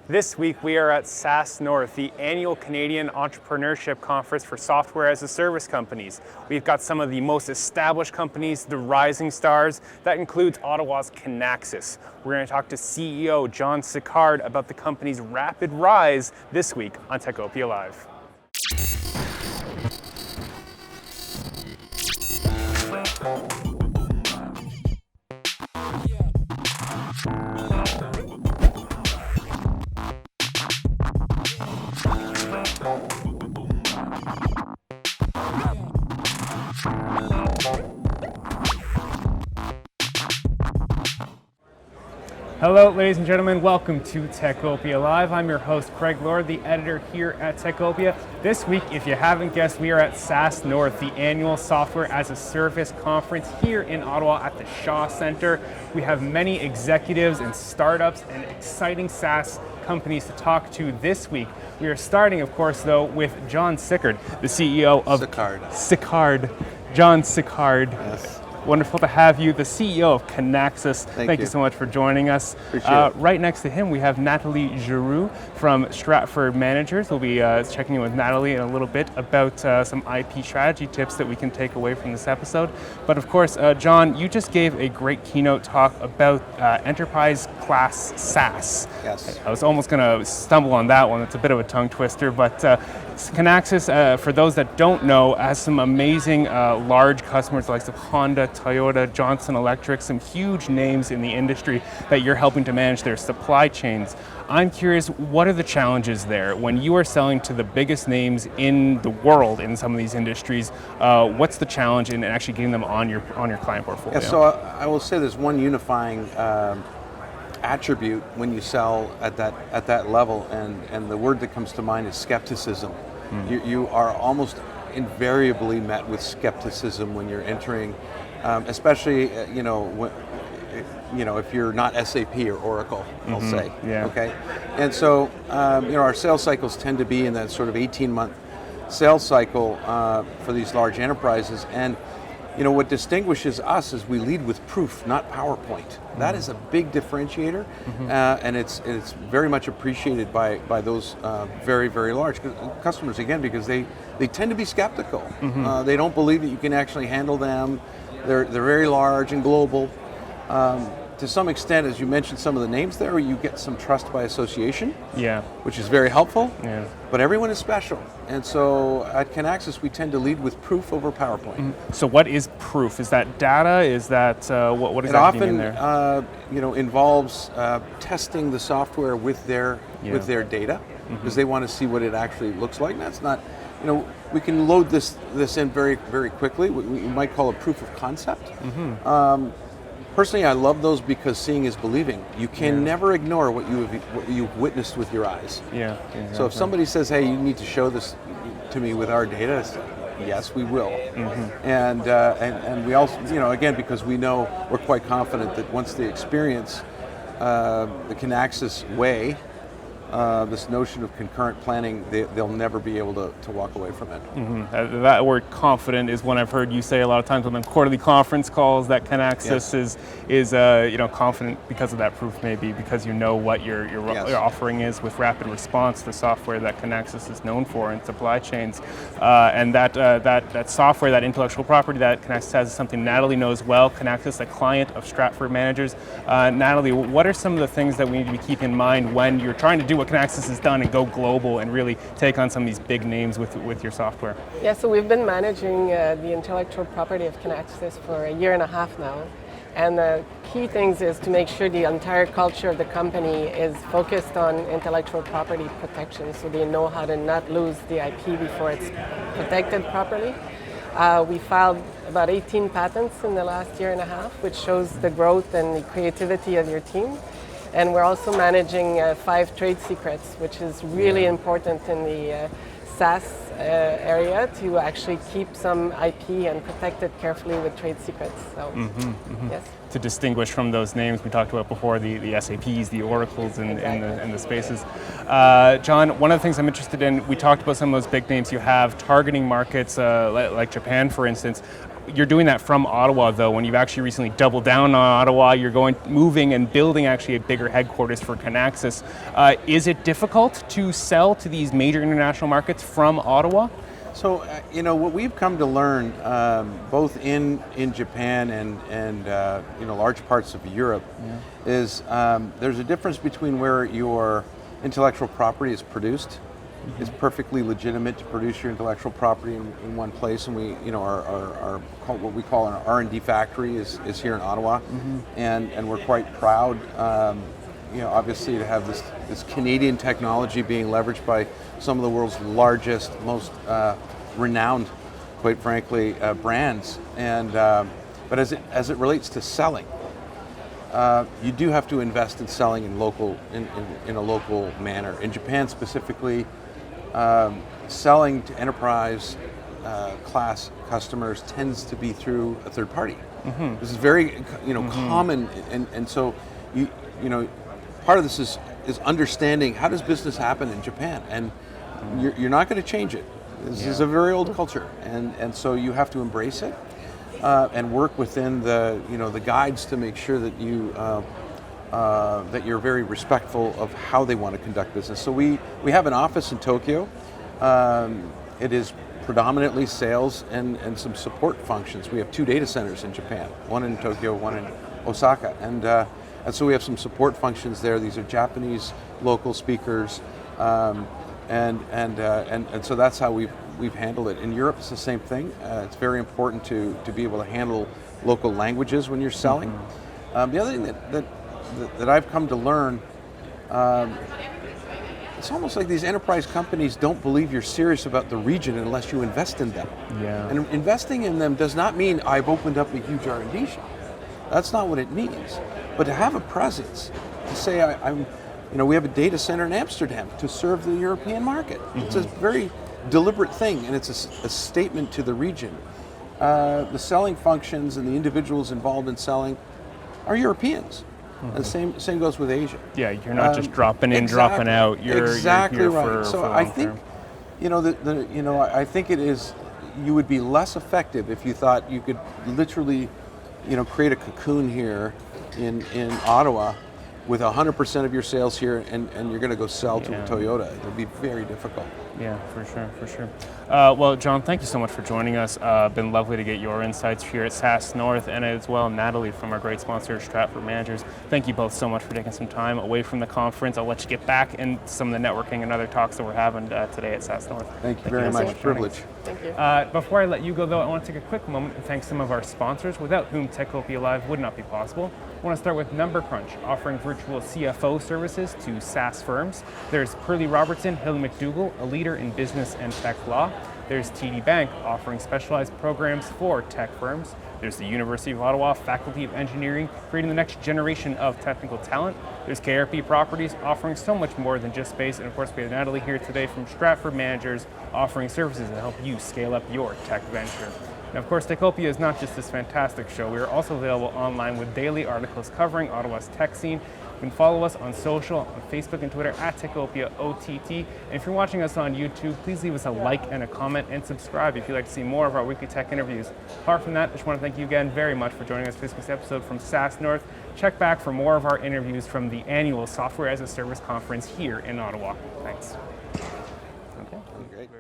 This week we are at SaaS North, the annual Canadian Entrepreneurship Conference for software as a service companies. We've got some of the most established companies, the rising stars. That includes Ottawa's Kinaxis. We're going to talk to CEO John Sicard about the company's rapid rise this week on Techopia Live. Hello, ladies and gentlemen. Welcome to Techopia Live. I'm your host, Craig Lord, the editor here at Techopia. This week, if you haven't guessed, we are at SaaS North, the annual Software as a Service conference here in Ottawa at the Shaw Centre. We have many executives and startups and exciting SaaS companies to talk to this week. We are starting, of course, though, with John Sicard, the CEO of Sicard. John Sicard. Yes. Wonderful to have you, the CEO of Kinaxis. Thank you so much for joining us. Right next to him, we have Natalie Giroux from Stratford Managers. We'll be checking in with Natalie in a little bit about some IP strategy tips that we can take away from this episode. But of course, John, you just gave a great keynote talk about enterprise class SaaS. Yes. I was almost going to stumble on that one. It's a bit of a tongue twister, but Kinaxis, for those that don't know, has some amazing large customers like Honda, Toyota, Johnson Electric, some huge names in the industry that you're helping to manage their supply chains. I'm curious, what are the challenges there when you are selling to the biggest names in the world in some of these industries? What's the challenge in actually getting them on your client portfolio? Yeah, so I will say there's one unifying attribute when you sell at that level, and the word that comes to mind is skepticism. You are almost invariably met with skepticism when you're entering, especially if you're not SAP or Oracle, I'll say. Yeah. Okay, and so our sales cycles tend to be in that sort of 18-month sales cycle for these large enterprises, and what distinguishes us is we lead with proof, not PowerPoint. That is a big differentiator, and it's very much appreciated by those very, very large customers, again, because they tend to be skeptical. They don't believe that you can actually handle them. They're very large and global. To some extent, as you mentioned some of the names there, you get some trust by association, which is very helpful, but everyone is special. And so at Kinaxis, we tend to lead with proof over PowerPoint. So what is proof? Is that data? Is that, what exactly do you mean there? It often involves testing the software with their data, because they want to see what it actually looks like. That's not, we can load this in very, very quickly. We might call it proof of concept. Personally, I love those because seeing is believing. You can never ignore what you've witnessed with your eyes. Yeah. Exactly. So if somebody says, "Hey, you need to show this to me with our data," it's like, yes, we will. And we also, again, because we know we're quite confident that once they experience the Kinaxis way, this notion of concurrent planning, they'll never be able to walk away from it. That word confident is one I've heard you say a lot of times on the quarterly conference calls, that Kinaxis is confident because of that proof, maybe because you know what your offering is with rapid response, the software that Kinaxis is known for in supply chains. And that software, that intellectual property that Kinaxis has is something Natalie knows well. Kinaxis, a client of Stratford Managers. Natalie, what are some of the things that we need to be keeping in mind when you're trying to do what Kinaxis has done and go global and really take on some of these big names with your software? Yeah, so we've been managing the intellectual property of Kinaxis for a year and a half now. And the key things is to make sure the entire culture of the company is focused on intellectual property protection, so they know how to not lose the IP before it's protected properly. We filed about 18 patents in the last year and a half, which shows the growth and the creativity of your team. And we're also managing 5 trade secrets, which is really important in the SaaS area, to actually keep some IP and protect it carefully with trade secrets. So, yes. To distinguish from those names we talked about before, the SAPs, the Oracles, and the spaces. John, one of the things I'm interested in, we talked about some of those big names you have, targeting markets like Japan, for instance. you're doing that from Ottawa, though, when you've actually recently doubled down on Ottawa, you're moving and building actually a bigger headquarters for Kinaxis. Is it difficult to sell to these major international markets from Ottawa? So, what we've come to learn, both in Japan and large parts of Europe, is there's a difference between where your intellectual property is produced. It's perfectly legitimate to produce your intellectual property in one place, and we, our what we call an R&D factory is here in Ottawa, and we're quite proud, obviously to have this Canadian technology being leveraged by some of the world's largest, most renowned, quite frankly, brands. And but as it relates to selling, you do have to invest in selling in a local manner. In Japan specifically, selling to enterprise class customers tends to be through a third party. This is very common, and so part of this is understanding how does business happen in Japan, and you're not going to change it. This is a very old culture, and so you have to embrace it and work within the guides to make sure that that you're very respectful of how they want to conduct business. So we have an office in Tokyo. It is predominantly sales and some support functions. We have 2 data centers in Japan, one in Tokyo, one in Osaka, and so we have some support functions there. These are Japanese local speakers, and so that's how we've handled it. In Europe, it's the same thing. It's very important to be able to handle local languages when you're selling. The other thing that I've come to learn, it's almost like these enterprise companies don't believe you're serious about the region unless you invest in them. Yeah. And investing in them does not mean I've opened up a huge R&D shop. That's not what it means. But to have a presence, to say we have a data center in Amsterdam to serve the European market. It's a very deliberate thing, and it's a statement to the region. The selling functions and the individuals involved in selling are Europeans. And the same goes with Asia. Yeah, you're not just dropping in, dropping out. You're here right. So I think, I think it is. You would be less effective if you thought you could literally, create a cocoon here in Ottawa with 100% of your sales here, and you're going to go sell to a Toyota. It would be very difficult. Yeah, for sure. Well, John, thank you so much for joining us. Been lovely to get your insights here at SaaS North, and as well Natalie from our great sponsor, Stratford Managers. Thank you both so much for taking some time away from the conference. I'll let you get back and some of the networking and other talks that we're having today at SaaS North. Thank you very much. Privilege. Thank you. Before I let you go, though, I want to take a quick moment and thank some of our sponsors, without whom Techopia Live would not be possible. I want to start with Number Crunch, offering virtual CFO services to SaaS firms. There's Pearlie Robertson, Hill McDougall, a leader in business and tech law. There's TD Bank, offering specialized programs for tech firms. There's the University of Ottawa Faculty of Engineering, creating the next generation of technical talent. There's KRP Properties, offering so much more than just space. And of course, we have Natalie here today from Stratford Managers, offering services to help you scale up your tech venture. And of course, Techopia is not just this fantastic show. We are also available online with daily articles covering Ottawa's tech scene. You can follow us on social, on Facebook and Twitter at Techopia OTT. And if you're watching us on YouTube, please leave us a like and a comment and subscribe if you'd like to see more of our weekly tech interviews. Apart from that, I just want to thank you again very much for joining us for this week's episode from SaaS North. Check back for more of our interviews from the annual Software as a Service conference here in Ottawa. Thanks. Okay. Great.